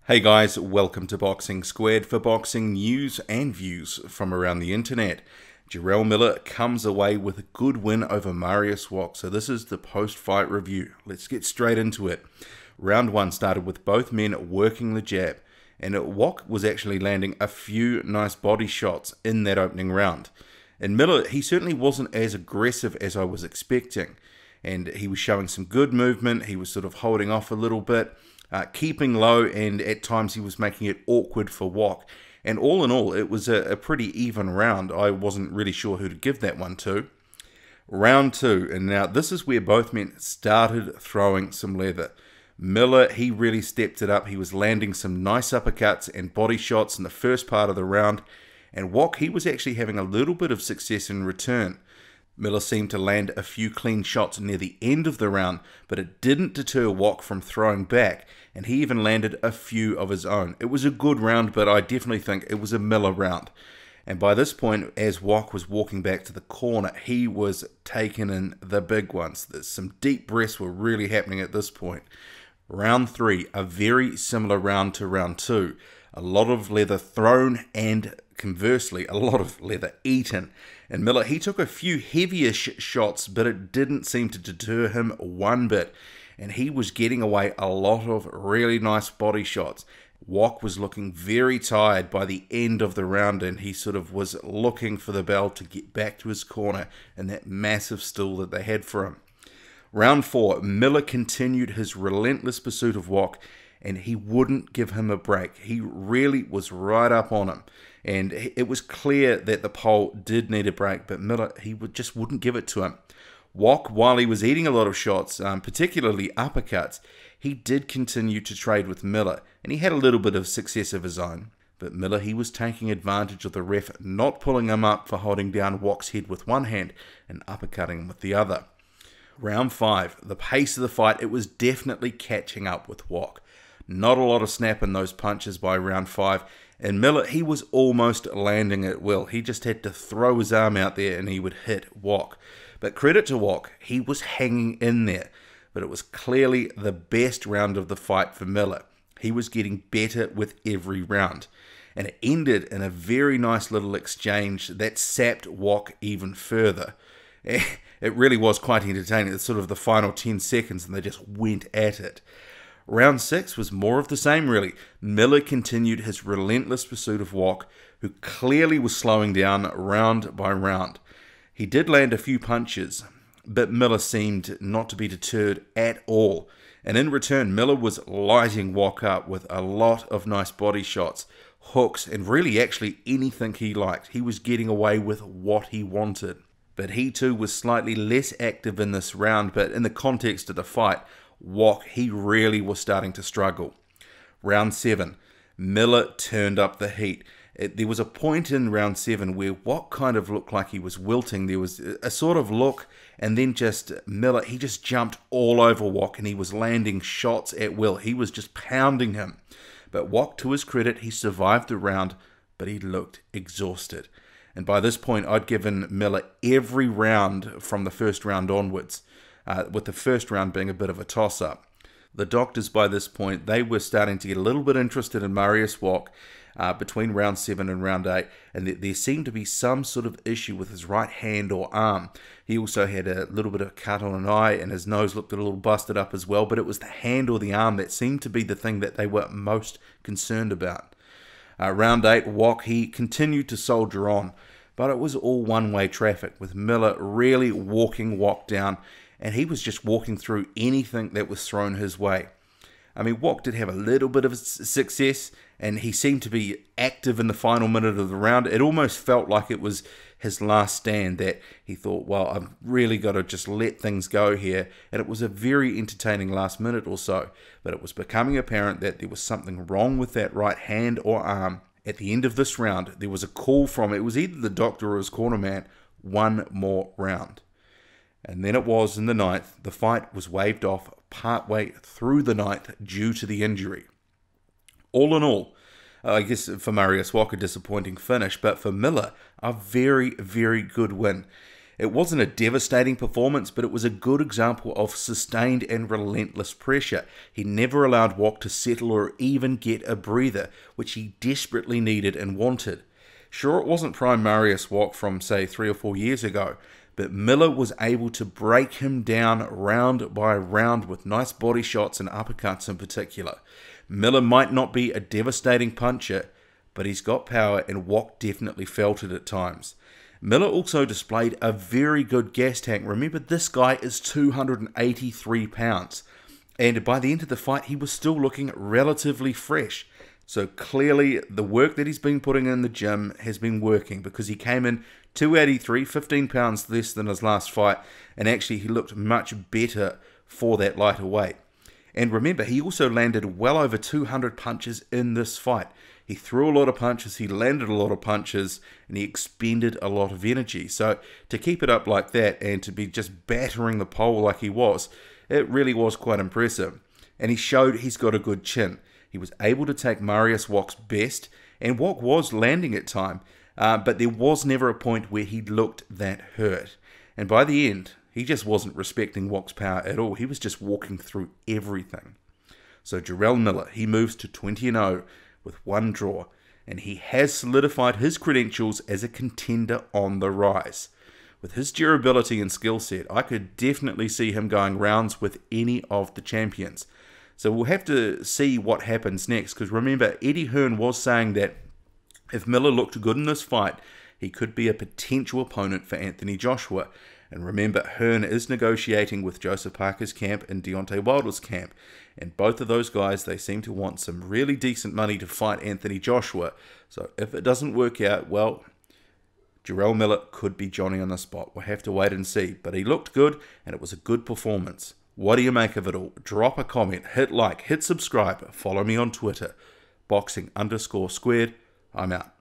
Hey guys, welcome to Boxing Squared for boxing news and views from around the internet. Jarrell Miller comes away with a good win over Mariusz Wach, so this is the post-fight review. Let's get straight into it. Round 1 started with both men working the jab, and Wach was actually landing a few nice body shots in that opening round. And Miller, he certainly wasn't as aggressive as I was expecting, and he was showing some good movement. He was sort of holding off a little bit, keeping low, and at times he was making it awkward for Wach. And all in all, it was a pretty even round. I wasn't really sure who to give that one to. Round 2, and now this is where both men started throwing some leather. Miller, he really stepped it up. He was landing some nice uppercuts and body shots in the first part of the round, and Wach, he was actually having a little bit of success in return. Miller seemed to land a few clean shots near the end of the round, but it didn't deter Wach from throwing back, and he even landed a few of his own. It was a good round, but I definitely think it was a Miller round. And by this point, as Wach was walking back to the corner, he was taking in the big ones. Some deep breaths were really happening at this point. Round 3, a very similar round to round 2. A lot of leather thrown and, conversely, a lot of leather eaten. And Miller, he took a few heavier shots, but it didn't seem to deter him one bit. And he was getting away a lot of really nice body shots. Wach was looking very tired by the end of the round, and he sort of was looking for the bell to get back to his corner in that massive stool that they had for him. Round 4, Miller continued his relentless pursuit of Wach, and he wouldn't give him a break. He really was right up on him. And it was clear that the pole did need a break, but Miller, he just wouldn't give it to him. Wach, while he was eating a lot of shots, particularly uppercuts, he did continue to trade with Miller, and he had a little bit of success of his own. But Miller, he was taking advantage of the ref not pulling him up for holding down Wach's head with one hand and uppercutting him with the other. Round 5, the pace of the fight, it was definitely catching up with Wach. Not a lot of snap in those punches by round 5, and Miller, he was almost landing at will. He just had to throw his arm out there and he would hit Wach. But credit to Wach, he was hanging in there. But it was clearly the best round of the fight for Miller. He was getting better with every round. And it ended in a very nice little exchange that sapped Wach even further. It really was quite entertaining. It's sort of the final 10 seconds and they just went at it. Round 6 was more of the same, really. Miller continued his relentless pursuit of Wach, who clearly was slowing down round by round. He did land a few punches, but Miller seemed not to be deterred at all. And in return, Miller was lighting Wach up with a lot of nice body shots, hooks, and really actually anything he liked. He was getting away with what he wanted. But he too was slightly less active in this round, but in the context of the fight, Wach, he really was starting to struggle. Round 7, Miller turned up the heat. There was a point in round 7 where Wach kind of looked like he was wilting. There was a sort of look, and then just Miller, he just jumped all over Wach, and he was landing shots at will. He was just pounding him. But Wach, to his credit, he survived the round, but he looked exhausted. And by this point, I'd given Miller every round from the first round onwards, with the first round being a bit of a toss-up. The doctors by this point, they were starting to get a little bit interested in Mariusz Wach between round 7 and round 8, and there seemed to be some sort of issue with his right hand or arm. He also had a little bit of a cut on an eye, and his nose looked a little busted up as well, but it was the hand or the arm that seemed to be the thing that they were most concerned about. Round 8, Wach, he continued to soldier on, but it was all one-way traffic, with Miller really walking Wach down, and he was just walking through anything that was thrown his way. I mean, Wach did have a little bit of success, and he seemed to be active in the final minute of the round. It almost felt like it was his last stand, that he thought, well, I've really got to just let things go here. And it was a very entertaining last minute or so, but it was becoming apparent that there was something wrong with that right hand or arm. At the end of this round, there was a call from, it was either the doctor or his corner man, one more round. And then it was in the 9th, the fight was waved off partway through the 9th due to the injury. All in all, I guess for Mariusz Wach, a disappointing finish, but for Miller, a very, very good win. It wasn't a devastating performance, but it was a good example of sustained and relentless pressure. He never allowed Wach to settle or even get a breather, which he desperately needed and wanted. Sure, it wasn't prime Mariusz Wach from, say, 3 or 4 years ago, but Miller was able to break him down round by round with nice body shots and uppercuts in particular. Miller might not be a devastating puncher, but he's got power, and Wach definitely felt it at times. Miller also displayed a very good gas tank. Remember, this guy is 283 pounds, and by the end of the fight, he was still looking relatively fresh. So clearly, the work that he's been putting in the gym has been working, because he came in 283, 15 pounds less than his last fight, and actually he looked much better for that lighter weight. And remember, he also landed well over 200 punches in this fight. He threw a lot of punches, he landed a lot of punches, and he expended a lot of energy. So to keep it up like that and to be just battering the pole like he was, it really was quite impressive. And he showed he's got a good chin. He was able to take Mariusz Wach's best, and Wach was landing at time, but there was never a point where he looked that hurt. And by the end, he just wasn't respecting Wach's power at all. He was just walking through everything. So Jarrell Miller, he moves to 20-0 with 1 draw, and he has solidified his credentials as a contender on the rise. With his durability and skill set, I could definitely see him going rounds with any of the champions. So we'll have to see what happens next, because remember, Eddie Hearn was saying that if Miller looked good in this fight, he could be a potential opponent for Anthony Joshua. And remember, Hearn is negotiating with Joseph Parker's camp and Deontay Wilder's camp. And both of those guys, they seem to want some really decent money to fight Anthony Joshua. So if it doesn't work out, well, Jarrell Miller could be Johnny on the spot. We'll have to wait and see. But he looked good, and it was a good performance. What do you make of it all? Drop a comment, hit like, hit subscribe, follow me on Twitter, boxing_squared. I'm out.